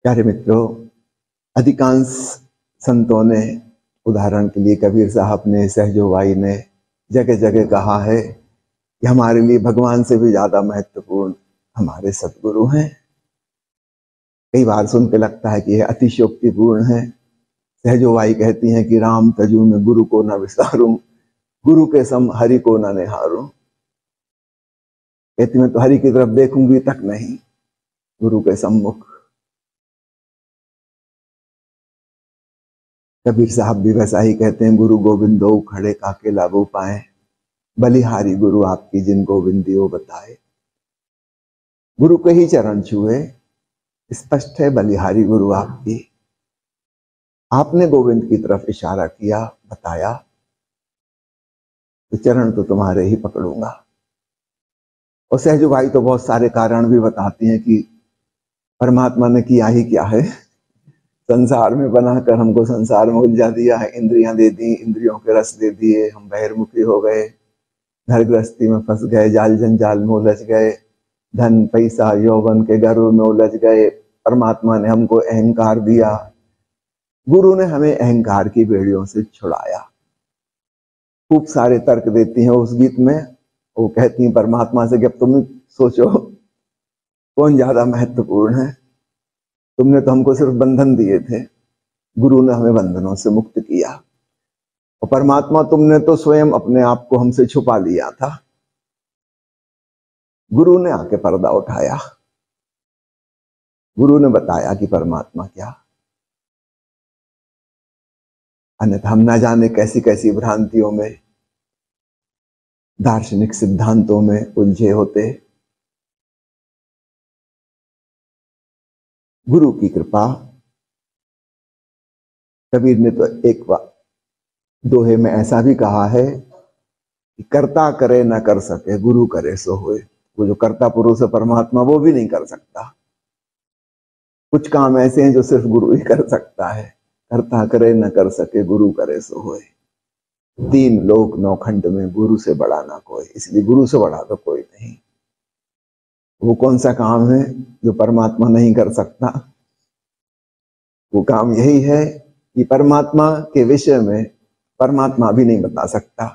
प्यारे मित्रों, अधिकांश संतों ने, उदाहरण के लिए कबीर साहब ने, सहजोबाई ने जगह जगह कहा है कि हमारे लिए भगवान से भी ज्यादा महत्वपूर्ण हमारे सतगुरु हैं। कई बार सुन के लगता है कि यह अतिशयोक्तिपूर्ण है। सहजोबाई कहती हैं कि राम तजू में गुरु को न विसारूं, गुरु के सम हरि को न निहारूं। कहती मैं तो हरि की तरफ देखूंगी तक नहीं, गुरु के सम्मुख। कबीर साहब भी वैसा ही कहते हैं, गुरु गोविंदो खड़े काके लागू पाए, बलिहारी गुरु आपकी जिन गोविंदियो बताए। गुरु के ही चरण छुए, स्पष्ट है बलिहारी गुरु आपकी। आपने गोविंद की तरफ इशारा किया, बताया, तो चरण तो तुम्हारे ही पकड़ूंगा। और सहजोबाई तो बहुत सारे कारण भी बताती हैं कि परमात्मा ने किया ही क्या है, संसार में बनाकर हमको संसार में उलझा दिया है। इंद्रियां दे दी, इंद्रियों के रस दे दिए, हम बहिर्मुखी हो गए, घर गृहस्थी में फंस गए, जाल जंजाल में उलझ गए, धन पैसा यौवन के गर्व में उलझ गए। परमात्मा ने हमको अहंकार दिया, गुरु ने हमें अहंकार की बेड़ियों से छुड़ाया। खूब सारे तर्क देती हैं उस गीत में। वो कहती हैं परमात्मा से कि अब तुम सोचो कौन ज्यादा महत्वपूर्ण है। तुमने तो हमको सिर्फ बंधन दिए थे, गुरु ने हमें बंधनों से मुक्त किया। और परमात्मा तुमने तो स्वयं अपने आप को हमसे छुपा लिया था, गुरु ने आके पर्दा उठाया, गुरु ने बताया कि परमात्मा क्या। अन्यथा हम ना जाने कैसी कैसी भ्रांतियों में, दार्शनिक सिद्धांतों में उलझे होते। गुरु की कृपा। कबीर ने तो एक दोहे में ऐसा भी कहा है कि कर्ता करे ना कर सके, गुरु करे सो होए। वो जो कर्ता पुरुष है परमात्मा, वो भी नहीं कर सकता। कुछ काम ऐसे हैं जो सिर्फ गुरु ही कर सकता है। कर्ता करे न कर सके, गुरु करे सो होए। तीन लोक नौखंड में गुरु से बड़ा ना कोई, इसलिए गुरु से बड़ा तो कोई नहीं। वो कौन सा काम है जो परमात्मा नहीं कर सकता? वो काम यही है कि परमात्मा के विषय में परमात्मा भी नहीं बता सकता,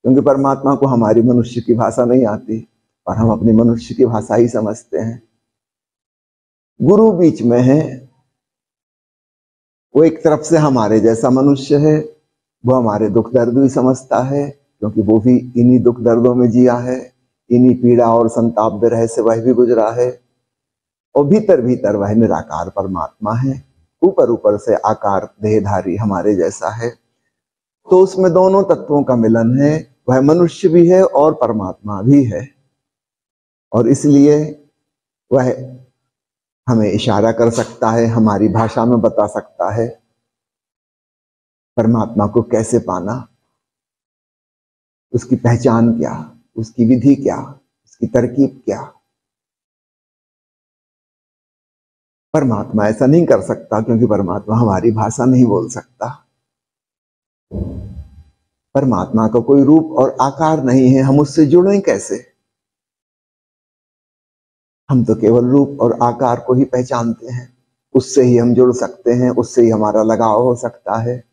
क्योंकि परमात्मा को हमारी मनुष्य की भाषा नहीं आती और हम अपनी मनुष्य की भाषा ही समझते हैं। गुरु बीच में है, वो एक तरफ से हमारे जैसा मनुष्य है, वो हमारे दुख दर्द भी समझता है, क्योंकि वो भी इन्हीं दुख दर्दों में जिया है, इन्हीं पीड़ा और संताप विरह से वह भी गुजरा है। और भीतर भीतर वह निराकार परमात्मा है, ऊपर ऊपर से आकार देहधारी हमारे जैसा है। तो उसमें दोनों तत्वों का मिलन है, वह मनुष्य भी है और परमात्मा भी है। और इसलिए वह हमें इशारा कर सकता है, हमारी भाषा में बता सकता है परमात्मा को कैसे पाना, उसकी पहचान क्या, उसकी विधि क्या, उसकी तरकीब क्या। परमात्मा ऐसा नहीं कर सकता, क्योंकि परमात्मा हमारी भाषा नहीं बोल सकता। परमात्मा का कोई रूप और आकार नहीं है, हम उससे जुड़ें कैसे? हम तो केवल रूप और आकार को ही पहचानते हैं, उससे ही हम जुड़ सकते हैं, उससे ही हमारा लगाव हो सकता है।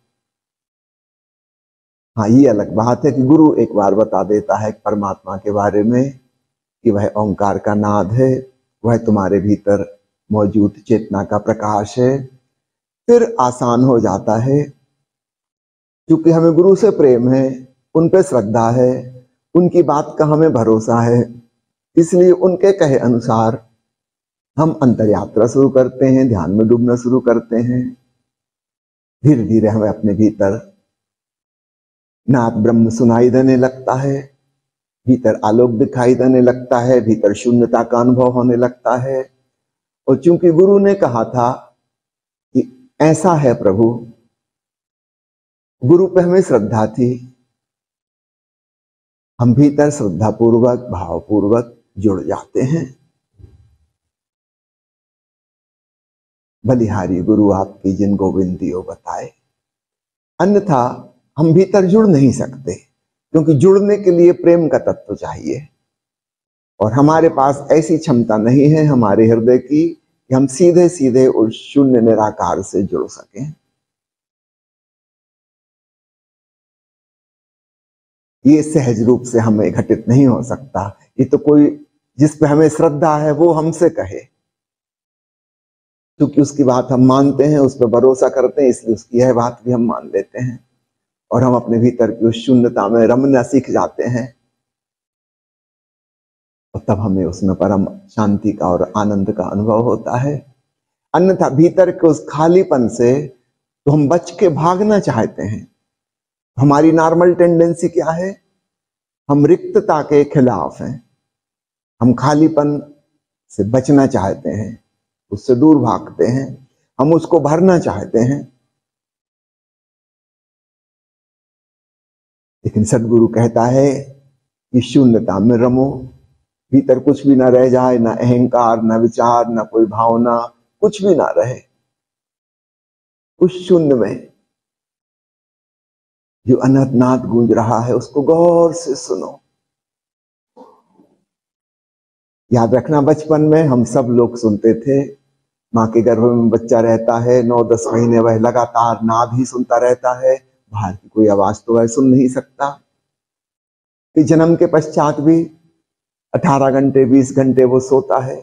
हाँ, ये अलग बात है कि गुरु एक बार बता देता है परमात्मा के बारे में कि वह ओंकार का नाद है, वह तुम्हारे भीतर मौजूद चेतना का प्रकाश है, फिर आसान हो जाता है। क्योंकि हमें गुरु से प्रेम है, उन पे श्रद्धा है, उनकी बात का हमें भरोसा है, इसलिए उनके कहे अनुसार हम अंतर यात्रा शुरू करते हैं, ध्यान में डूबना शुरू करते हैं। धीरे धीरे हमें अपने भीतर नाद ब्रह्म सुनाई देने लगता है, भीतर आलोक दिखाई देने लगता है, भीतर शून्यता का अनुभव होने लगता है। और चूंकि गुरु ने कहा था कि ऐसा है प्रभु, गुरु पे हमें श्रद्धा थी, हम भीतर श्रद्धा पूर्वक भावपूर्वक जुड़ जाते हैं। बलिहारी गुरु आपकी जिन गोविंदियों बताए। अन्यथा हम भीतर जुड़ नहीं सकते, क्योंकि जुड़ने के लिए प्रेम का तत्व चाहिए, और हमारे पास ऐसी क्षमता नहीं है हमारे हृदय की कि हम सीधे सीधे उस शून्य निराकार से जुड़ सकें। ये सहज रूप से हमें घटित नहीं हो सकता। ये तो कोई जिस पे हमें श्रद्धा है वो हमसे कहे, क्योंकि उसकी बात हम मानते हैं, उस पर भरोसा करते हैं, इसलिए उसकी यह बात भी हम मान लेते हैं और हम अपने भीतर की उस शून्यता में रमना सीख जाते हैं और तब हमें उसमें परम शांति का और आनंद का अनुभव होता है। अन्यथा भीतर के उस खालीपन से तो हम बच के भागना चाहते हैं। हमारी नॉर्मल टेंडेंसी क्या है? हम रिक्तता के खिलाफ हैं, हम खालीपन से बचना चाहते हैं, उससे दूर भागते हैं, हम उसको भरना चाहते हैं। लेकिन सदगुरु कहता है कि शून्यता में रमो, भीतर कुछ भी ना रह जाए, ना अहंकार, ना विचार, ना कोई भावना, कुछ भी ना रहे। उस शून्य में जो अनंत नाद गूंज रहा है उसको गौर से सुनो। याद रखना, बचपन में हम सब लोग सुनते थे, माँ के गर्भ में बच्चा रहता है, 9-10 महीने वह लगातार नाद ही सुनता रहता है, बाहर की कोई आवाज तो वह सुन नहीं सकता। फिर जन्म के पश्चात भी 18 घंटे 20 घंटे वो सोता है,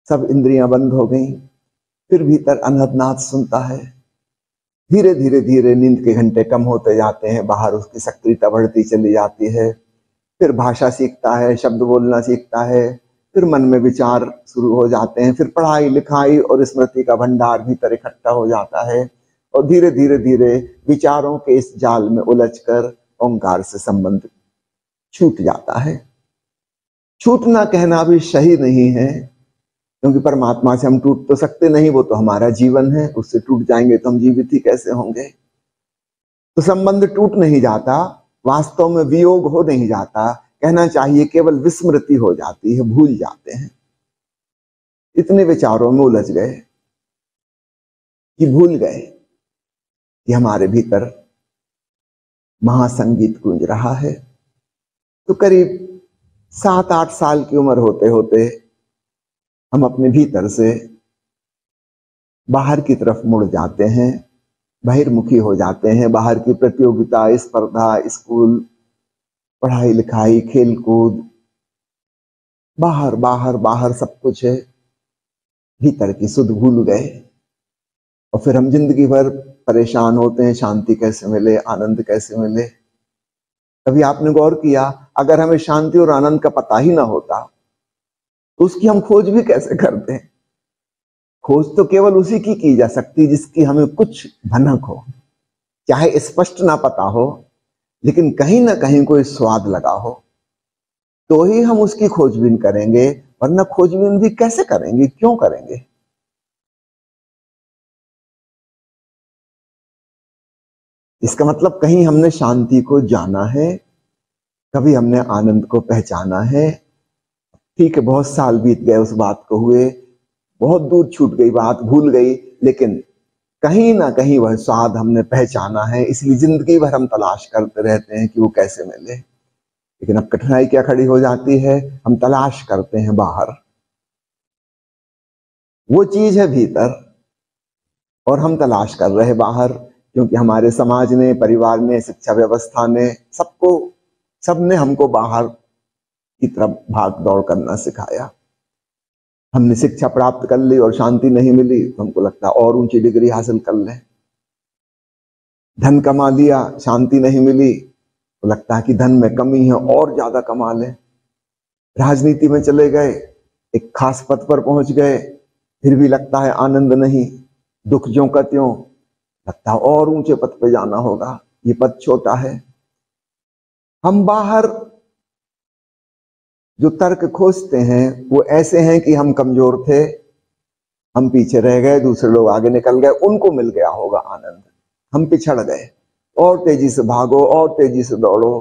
सब इंद्रियां बंद हो गई, फिर भीतर अनहद नाद सुनता है। धीरे धीरे धीरे नींद के घंटे कम होते जाते हैं, बाहर उसकी सक्रियता बढ़ती चली जाती है, फिर भाषा सीखता है, शब्द बोलना सीखता है, फिर मन में विचार शुरू हो जाते हैं, फिर पढ़ाई लिखाई और स्मृति का भंडार भीतर इकट्ठा हो जाता है और धीरे धीरे धीरे विचारों के इस जाल में उलझकर ओंकार से संबंध छूट जाता है। छूटना कहना भी सही नहीं है, क्योंकि परमात्मा से हम टूट तो सकते नहीं, वो तो हमारा जीवन है, उससे टूट जाएंगे तो हम जीवित ही कैसे होंगे। तो संबंध टूट नहीं जाता, वास्तव में वियोग हो नहीं जाता, कहना चाहिए केवल विस्मृति हो जाती है, भूल जाते हैं। इतने विचारों में उलझ गए कि भूल गए कि हमारे भीतर महासंगीत गूंज रहा है। तो करीब 7-8 साल की उम्र होते होते हम अपने भीतर से बाहर की तरफ मुड़ जाते हैं, बहिर्मुखी हो जाते हैं। बाहर की प्रतियोगिता, स्पर्धा, स्कूल, पढ़ाई लिखाई, खेल कूद, बाहर बाहर बाहर सब कुछ है, भीतर की सुध भूल गए और फिर हम जिंदगी भर परेशान होते हैं, शांति कैसे मिले, आनंद कैसे मिले। कभी आपने गौर किया, अगर हमें शांति और आनंद का पता ही ना होता तो उसकी हम खोज भी कैसे करते हैं? खोज तो केवल उसी की जा सकती जिसकी हमें कुछ भनक हो, चाहे स्पष्ट ना पता हो लेकिन कहीं ना कहीं कोई स्वाद लगा हो, तो ही हम उसकी खोजबीन करेंगे, वरना खोजबीन भी कैसे करेंगे, क्यों करेंगे? इसका मतलब कहीं हमने शांति को जाना है, कभी हमने आनंद को पहचाना है। ठीक है, बहुत साल बीत गए उस बात को हुए, बहुत दूर छूट गई बात, भूल गई, लेकिन कहीं ना कहीं वह स्वाद हमने पहचाना है, इसलिए जिंदगी भर हम तलाश करते रहते हैं कि वो कैसे मिले। लेकिन अब कठिनाई क्या खड़ी हो जाती है, हम तलाश करते हैं बाहर, वो चीज है भीतर और हम तलाश कर रहे हैं बाहर, क्योंकि हमारे समाज ने, परिवार ने, शिक्षा व्यवस्था ने, सबने हमको बाहर की तरफ भाग दौड़ करना सिखाया। हमने शिक्षा प्राप्त कर ली और शांति नहीं मिली तो हमको लगता है और ऊंची डिग्री हासिल कर लें। धन कमा लिया, शांति नहीं मिली तो लगता है कि धन में कमी है और ज्यादा कमा लें। राजनीति में चले गए, एक खास पद पर पहुंच गए, फिर भी लगता है आनंद नहीं, दुख ज्यों का त्यों, लगता है और ऊंचे पद पे जाना होगा, ये पद छोटा है। हम बाहर जो तर्क खोजते हैं वो ऐसे हैं कि हम कमजोर थे, हम पीछे रह गए, दूसरे लोग आगे निकल गए, उनको मिल गया होगा आनंद, हम पिछड़ गए, और तेजी से भागो और तेजी से दौड़ो,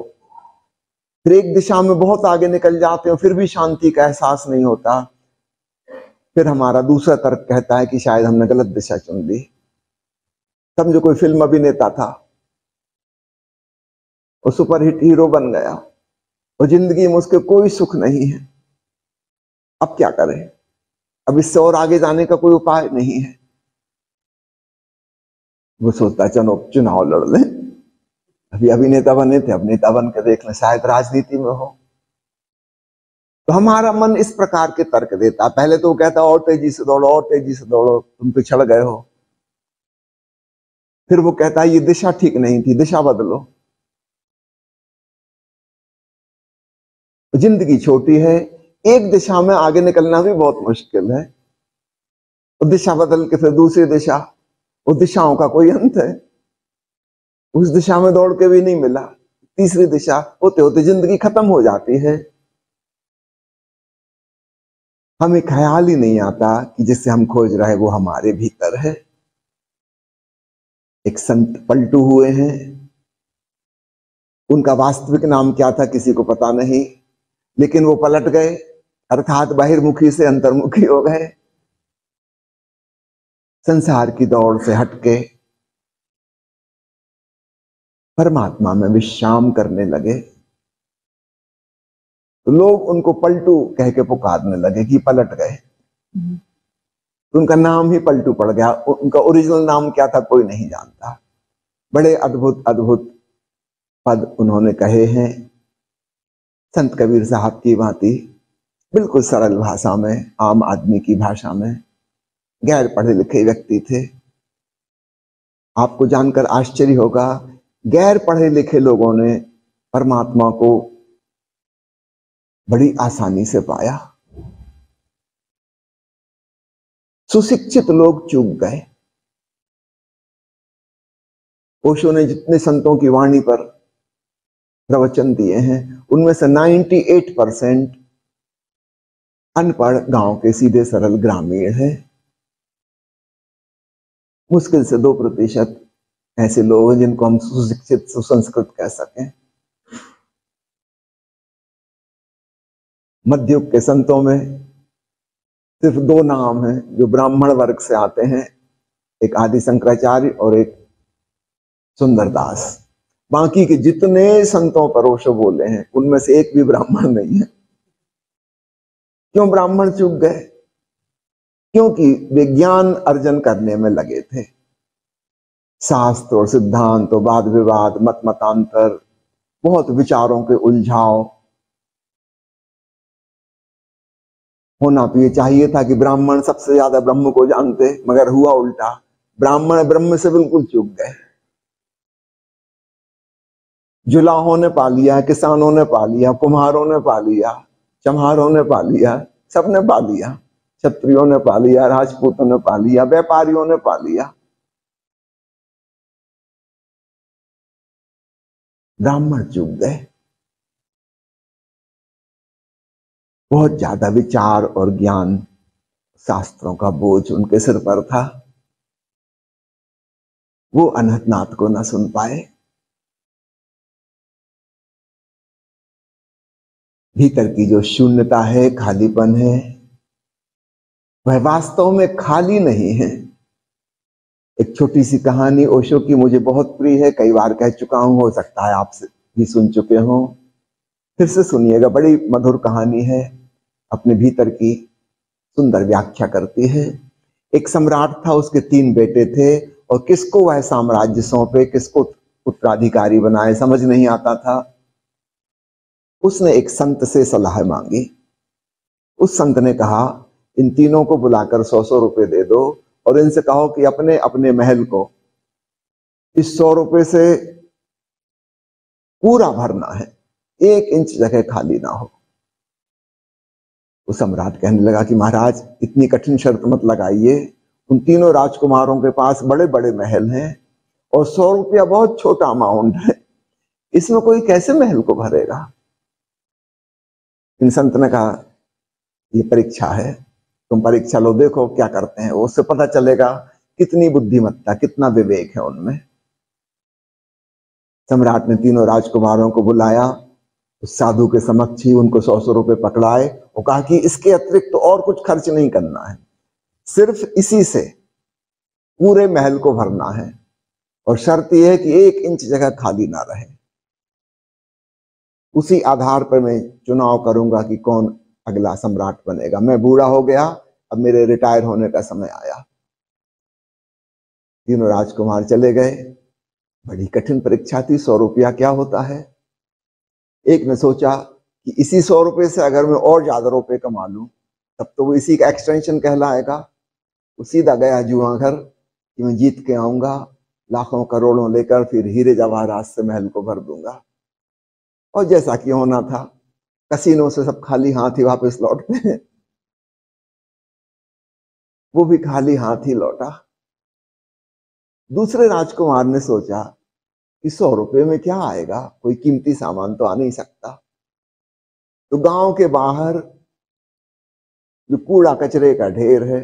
फिर एक दिशा में बहुत आगे निकल जाते हो, फिर भी शांति का एहसास नहीं होता। फिर हमारा दूसरा तर्क कहता है कि शायद हमने गलत दिशा चुन ली। समझो कोई फिल्म अभिनेता था, वो सुपरहिट हीरो बन गया और जिंदगी में उसके कोई सुख नहीं है, अब क्या करें? अब इससे और आगे जाने का कोई उपाय नहीं है। वो सोचता चलो चुनाव लड़ ले, अभी अभिनेता बने थे, अब नेता बन के देख लें, शायद राजनीति में हो। तो हमारा मन इस प्रकार के तर्क देता। पहले तो वो कहता और तेजी से दौड़ो, और तेजी से दौड़ो, तुम पिछड़ गए हो। फिर वो कहता ये दिशा ठीक नहीं थी, दिशा बदलो। जिंदगी छोटी है, एक दिशा में आगे निकलना भी बहुत मुश्किल है, तो दिशा बदल के फिर दूसरी दिशा, उस दिशाओं का कोई अंत है, उस दिशा में दौड़ के भी नहीं मिला, तीसरी दिशा होते होते जिंदगी खत्म हो जाती है। हमें ख्याल ही नहीं आता कि जिससे हम खोज रहे वो हमारे भीतर है। एक संत पलटू हुए हैं, उनका वास्तविक नाम क्या था किसी को पता नहीं, लेकिन वो पलट गए, अर्थात बहिर्मुखी से अंतर्मुखी हो गए, संसार की दौड़ से हटके परमात्मा में विश्राम करने लगे। तो लोग उनको पलटू कह के पुकारने लगे कि पलट गए। तो उनका नाम ही पलटू पड़ गया, उनका ओरिजिनल नाम क्या था कोई नहीं जानता। बड़े अद्भुत अद्भुत पद उन्होंने कहे हैं संत कबीर साहब की भांति, बिल्कुल सरल भाषा में, आम आदमी की भाषा में। गैर पढ़े लिखे व्यक्ति थे। आपको जानकर आश्चर्य होगा, गैर पढ़े लिखे लोगों ने परमात्मा को बड़ी आसानी से पाया, सुशिक्षित लोग चूक गए। ओशो ने जितने संतों की वाणी पर प्रवचन दिए हैं उनमें से 98% अनपढ़ गांव के सीधे सरल ग्रामीण हैं। मुश्किल से 2% ऐसे लोग हैं जिनको हम सुशिक्षित सुसंस्कृत कह सकें। मध्ययुग के संतों में सिर्फ 2 नाम हैं जो ब्राह्मण वर्ग से आते हैं, एक आदि शंकराचार्य और एक सुंदरदास। बाकी के जितने संतों पर ओशो बोले हैं उनमें से एक भी ब्राह्मण नहीं है। क्यों ब्राह्मण चूक गए? क्योंकि वे ज्ञान अर्जन करने में लगे थे। शास्त्र और सिद्धांत और वाद विवाद, मत मतांतर, बहुत विचारों के उलझाव। होना तो ये चाहिए था कि ब्राह्मण सबसे ज्यादा ब्रह्म को जानते, मगर हुआ उल्टा, ब्राह्मण ब्रह्म से बिल्कुल चूक गए। जुलाहों ने पा लिया, किसानों ने पा लिया, कुम्हारों ने पा लिया, चम्हारों ने पा लिया, सबने पा लिया, क्षत्रियों ने पा लिया, राजपूतों ने पा लिया, व्यापारियों ने पा लिया, ब्राह्मण चूक गए। बहुत ज्यादा विचार और ज्ञान, शास्त्रों का बोझ उनके सिर पर था, वो अनहतनाथ को न सुन पाए। भीतर की जो शून्यता है, खालीपन है, वह वास्तव में खाली नहीं है। एक छोटी सी कहानी ओशो की मुझे बहुत प्रिय है, कई बार कह चुका हूं, हो सकता है आप भी सुन चुके हो, फिर से सुनिएगा। बड़ी मधुर कहानी है, अपने भीतर की सुंदर व्याख्या करती है। एक सम्राट था, उसके 3 बेटे थे, और किसको वह साम्राज्य सौंपे, किसको उत्तराधिकारी बनाए, समझ नहीं आता था। उसने एक संत से सलाह मांगी। उस संत ने कहा इन तीनों को बुलाकर 100-100 रुपए दे दो और इनसे कहो कि अपने अपने महल को इस 100 रुपए से पूरा भरना है, 1 इंच जगह खाली ना हो। उस सम्राट कहने लगा कि महाराज इतनी कठिन शर्त मत लगाइए, उन तीनों राजकुमारों के पास बड़े बड़े महल हैं और 100 रुपया बहुत छोटा अमाउंट है, इसमें कोई कैसे महल को भरेगा। इन संत ने कहा ये परीक्षा है, तुम परीक्षा लो, देखो क्या करते हैं, उससे पता चलेगा कितनी बुद्धिमत्ता, कितना विवेक है उनमें। सम्राट ने तीनों राजकुमारों को बुलाया, उस साधु के समक्ष ही उनको 100-100 रुपए पकड़ाए और कहा कि इसके अतिरिक्त तो और कुछ खर्च नहीं करना है, सिर्फ इसी से पूरे महल को भरना है, और शर्त यह है कि 1 इंच जगह खाली ना रहे। उसी आधार पर मैं चुनाव करूंगा कि कौन अगला सम्राट बनेगा। मैं बूढ़ा हो गया, अब मेरे रिटायर होने का समय आया। तीनों राजकुमार चले गए। बड़ी कठिन परीक्षा थी। 100 रुपया क्या होता है। एक ने सोचा कि इसी 100 रुपये से अगर मैं और ज्यादा रुपए कमा लूं तब तो वो इसी का एक्सटेंशन कहलाएगा। वो सीधा गया जुआ घर कि मैं जीत के आऊंगा, लाखों करोड़ों लेकर फिर हीरे जवाहरात से महल को भर दूंगा। और जैसा कि होना था, कसीनों से सब खाली हाथ ही वापस लौटते हैं, वो भी खाली हाथ ही लौटा। दूसरे राजकुमार ने सोचा कि 100 रुपये में क्या आएगा, कोई कीमती सामान तो आ नहीं सकता। तो गांव के बाहर जो कूड़ा कचरे का ढेर है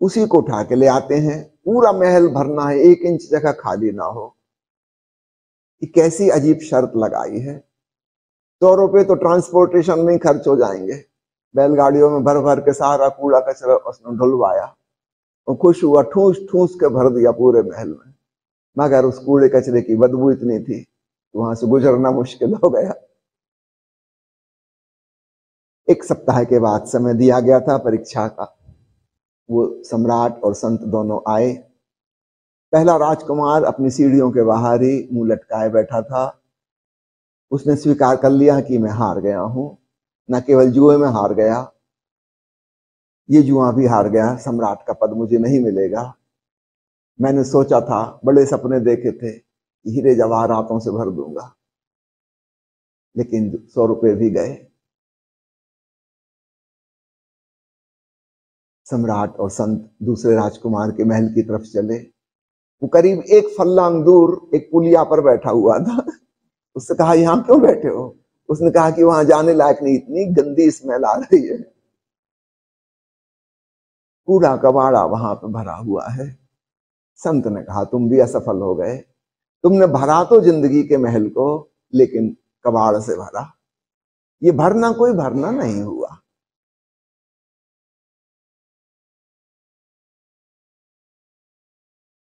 उसी को उठा के ले आते हैं। पूरा महल भरना है, 1 इंच जगह खाली ना हो। ये कैसी अजीब शर्त लगाई है। 100 रुपये तो ट्रांसपोर्टेशन में ही खर्च हो जाएंगे। बैलगाड़ियों में भर भर के सारा कूड़ा कचरा उसने ढुलवाया और खुश हुआ, ठूस ठूस के भर दिया पूरे महल में। मगर उस कूड़े कचरे की बदबू इतनी थी कि वहां से गुजरना मुश्किल हो गया। 1 सप्ताह के बाद समय दिया गया था परीक्षा का। वो सम्राट और संत दोनों आए। पहला राजकुमार अपनी सीढ़ियों के बाहर ही मुंह लटकाए बैठा था। उसने स्वीकार कर लिया कि मैं हार गया हूं। न केवल जुए में हार गया, ये जुआ भी हार गया। सम्राट का पद मुझे नहीं मिलेगा। मैंने सोचा था, बड़े सपने देखे थे कि हीरे जवाहरातों से भर दूंगा, लेकिन 100 रुपये भी गए। सम्राट और संत दूसरे राजकुमार के महल की तरफ चले। वो करीब 1 फर्लांग दूर एक पुलिया पर बैठा हुआ था। उससे कहा, यहां क्यों बैठे हो। उसने कहा कि वहां जाने लायक नहीं, इतनी गंदी स्मेल आ रही है, कूड़ा कबाड़ा वहां पे भरा हुआ है। संत ने कहा, तुम भी असफल हो गए। तुमने भरा तो जिंदगी के महल को, लेकिन कबाड़ से भरा। ये भरना कोई भरना नहीं हुआ।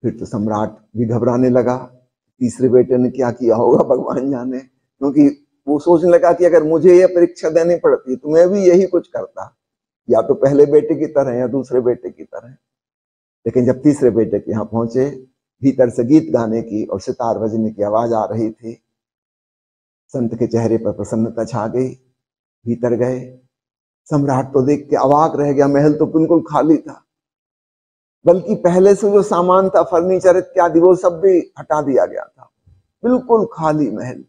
फिर तो सम्राट भी घबराने लगा। तीसरे बेटे ने क्या किया होगा भगवान जाने, क्योंकि वो सोचने लगा कि अगर मुझे यह परीक्षा देनी पड़ती तो मैं भी यही कुछ करता, या तो पहले बेटे की तरह या दूसरे बेटे की तरह। लेकिन जब तीसरे बेटे के यहाँ पहुंचे, भीतर से गीत गाने की और सितार बजने की आवाज आ रही थी। संत के चेहरे पर प्रसन्नता छा गई। भीतर गए। सम्राट तो देख के अवाक रह गया। महल तो बिल्कुल खाली था, बल्कि पहले से जो सामान था, फर्नीचर इत्यादि, वो सब भी हटा दिया गया था। बिल्कुल खाली महल।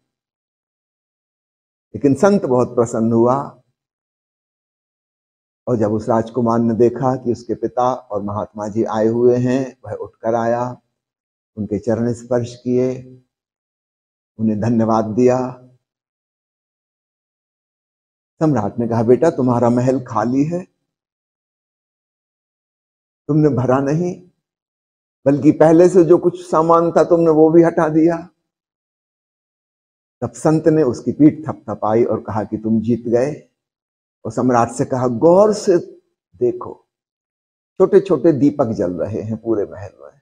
लेकिन संत बहुत प्रसन्न हुआ। और जब उस राजकुमार ने देखा कि उसके पिता और महात्मा जी आए हुए हैं, वह उठकर आया, उनके चरण स्पर्श किए, उन्हें धन्यवाद दिया। सम्राट ने कहा, बेटा तुम्हारा महल खाली है, तुमने भरा नहीं, बल्कि पहले से जो कुछ सामान था तुमने वो भी हटा दिया। तब संत ने उसकी पीठ थपथपाई और कहा कि तुम जीत गए। और सम्राट से कहा, गौर से देखो, छोटे छोटे दीपक जल रहे हैं पूरे महल में।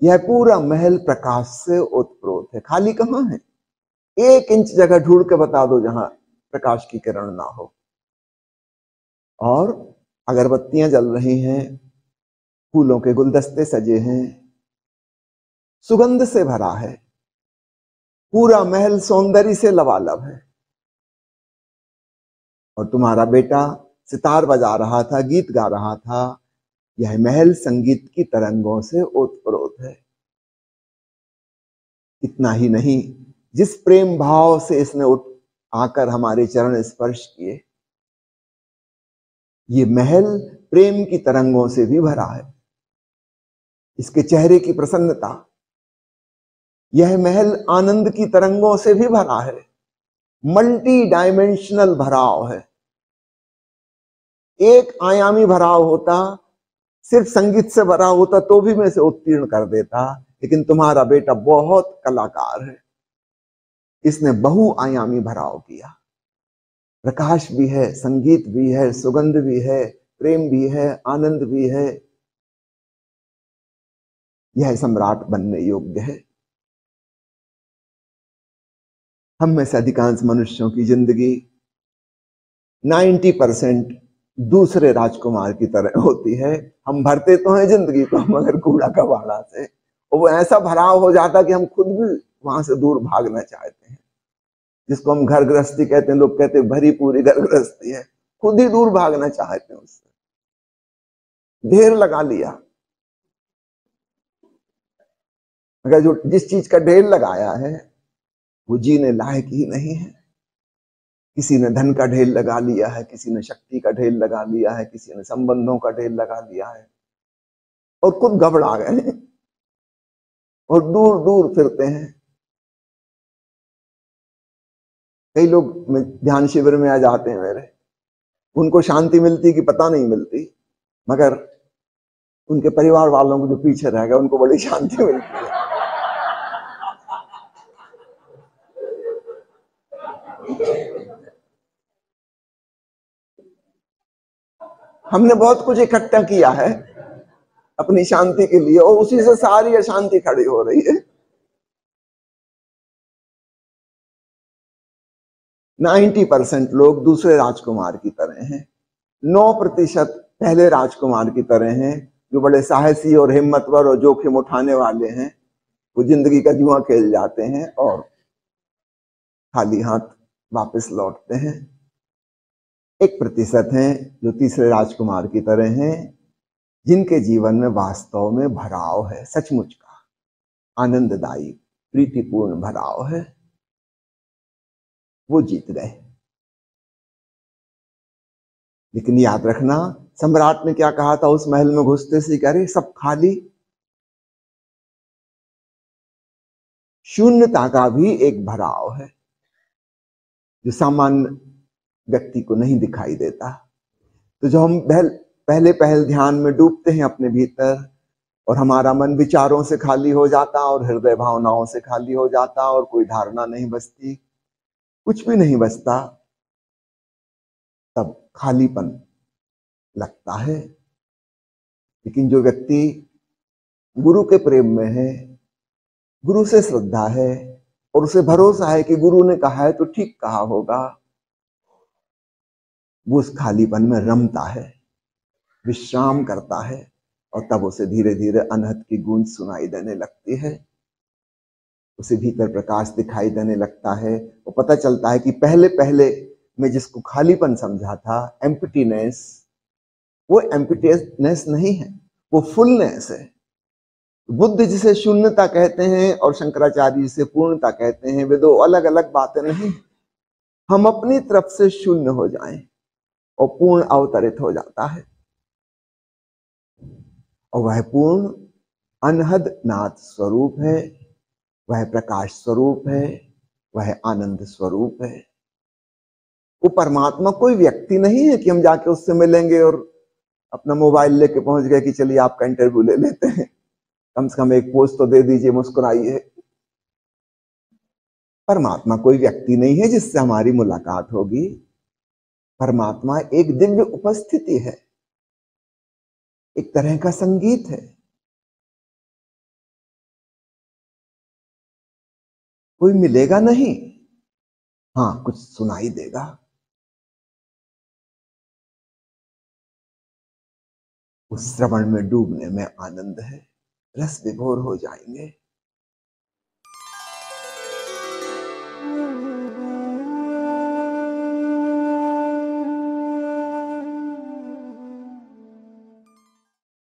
यह पूरा महल प्रकाश से ओतप्रोत है। खाली कहां है। 1 इंच जगह ढूंढ के बता दो जहां प्रकाश की किरण ना हो। और अगरबत्तियां जल रही हैं, फूलों के गुलदस्ते सजे हैं, सुगंध से भरा है। पूरा महल सौंदर्य से लबालब है। और तुम्हारा बेटा सितार बजा रहा था, गीत गा रहा था। यह महल संगीत की तरंगों से ओतप्रोत है। इतना ही नहीं, जिस प्रेम भाव से इसने उठ आकर हमारे चरण स्पर्श किए, ये महल प्रेम की तरंगों से भी भरा है। इसके चेहरे की प्रसन्नता, यह महल आनंद की तरंगों से भी भरा है। मल्टी डायमेंशनल भराव है। एक आयामी भराव होता, सिर्फ संगीत से भरा होता, तो भी मैं इसे उत्तीर्ण कर देता। लेकिन तुम्हारा बेटा बहुत कलाकार है, इसने बहुआयामी भराव किया। प्रकाश भी है, संगीत भी है, सुगंध भी है, प्रेम भी है, आनंद भी है। यह सम्राट बनने योग्य है। हम में से अधिकांश मनुष्यों की जिंदगी 90% दूसरे राजकुमार की तरह होती है। हम भरते तो हैं जिंदगी को मगर कूड़ा कबाड़ा से, और वो ऐसा भराव हो जाता कि हम खुद भी वहां से दूर भागना चाहते हैं। जिसको हम घर गृहस्थी कहते हैं, लोग कहते हैं भरी पूरी घर गृहस्थी है, खुद ही दूर भागना चाहते हैं उससे, ढेर लगा लिया। मगर जो जिस चीज का ढेर लगाया है वो जीने लायक ही नहीं है। किसी ने धन का ढेर लगा लिया है, किसी ने शक्ति का ढेर लगा लिया है, किसी ने संबंधों का ढेर लगा लिया है, और खुद घबरा गए हैं और दूर दूर फिरते हैं। कई लोग ध्यान शिविर में आ जाते हैं मेरे, उनको शांति मिलती कि पता नहीं मिलती, मगर उनके परिवार वालों को जो पीछे रह गए उनको बड़ी शांति मिलती है। हमने बहुत कुछ इकट्ठा किया है अपनी शांति के लिए, और उसी से सारी अशांति खड़ी हो रही है। 90% लोग दूसरे राजकुमार की तरह हैं, 9% पहले राजकुमार की तरह हैं, जो बड़े साहसी और हिम्मतवर और जोखिम उठाने वाले हैं। वो जिंदगी का जुआ खेल जाते हैं और खाली हाथ वापस लौटते हैं। 1% हैं जो तीसरे राजकुमार की तरह हैं, जिनके जीवन में वास्तव में भराव है, सचमुच का आनंददायी प्रीतिपूर्ण भराव है। वो जीत गए। लेकिन याद रखना, सम्राट ने क्या कहा था उस महल में घुसते से, करे सब खाली। शून्यता का भी एक भराव है जो सामान्य व्यक्ति को नहीं दिखाई देता। तो जो हम पहले पहल ध्यान में डूबते हैं अपने भीतर, और हमारा मन विचारों से खाली हो जाता और हृदय भावनाओं से खाली हो जाता और कोई धारणा नहीं बचती, कुछ भी नहीं बचता, तब खालीपन लगता है। लेकिन जो व्यक्ति गुरु के प्रेम में है, गुरु से श्रद्धा है और उसे भरोसा है कि गुरु ने कहा है तो ठीक कहा होगा, वो उस खालीपन में रमता है, विश्राम करता है, और तब उसे धीरे धीरे अनहद की गूंज सुनाई देने लगती है। उसे भीतर प्रकाश दिखाई देने लगता है। वो पता चलता है कि पहले पहले मैं जिसको खालीपन समझा था, एम्प्टीनेस, वो एम्प्टीनेस नहीं है, वो फुलनेस है। बुद्ध जिसे शून्यता कहते हैं और शंकराचार्य जिसे पूर्णता कहते हैं, वे दो अलग अलग बातें नहीं। हम अपनी तरफ से शून्य हो जाएं और पूर्ण अवतरित हो जाता है, और वह पूर्ण अनहद नाथ स्वरूप है, वह प्रकाश स्वरूप है, वह आनंद स्वरूप है। वो परमात्मा कोई व्यक्ति नहीं है कि हम जाके उससे मिलेंगे और अपना मोबाइल लेके पहुंच गए कि चलिए आपका इंटरव्यू ले लेते हैं, कम से कम एक पोस्ट तो दे दीजिए, मुस्कुराइए। परमात्मा कोई व्यक्ति नहीं है जिससे हमारी मुलाकात होगी। परमात्मा एक दिव्य उपस्थिति है, एक तरह का संगीत है। कोई मिलेगा नहीं, हाँ कुछ सुनाई देगा। उस श्रवण में डूबने में आनंद है, रस विभोर हो जाएंगे।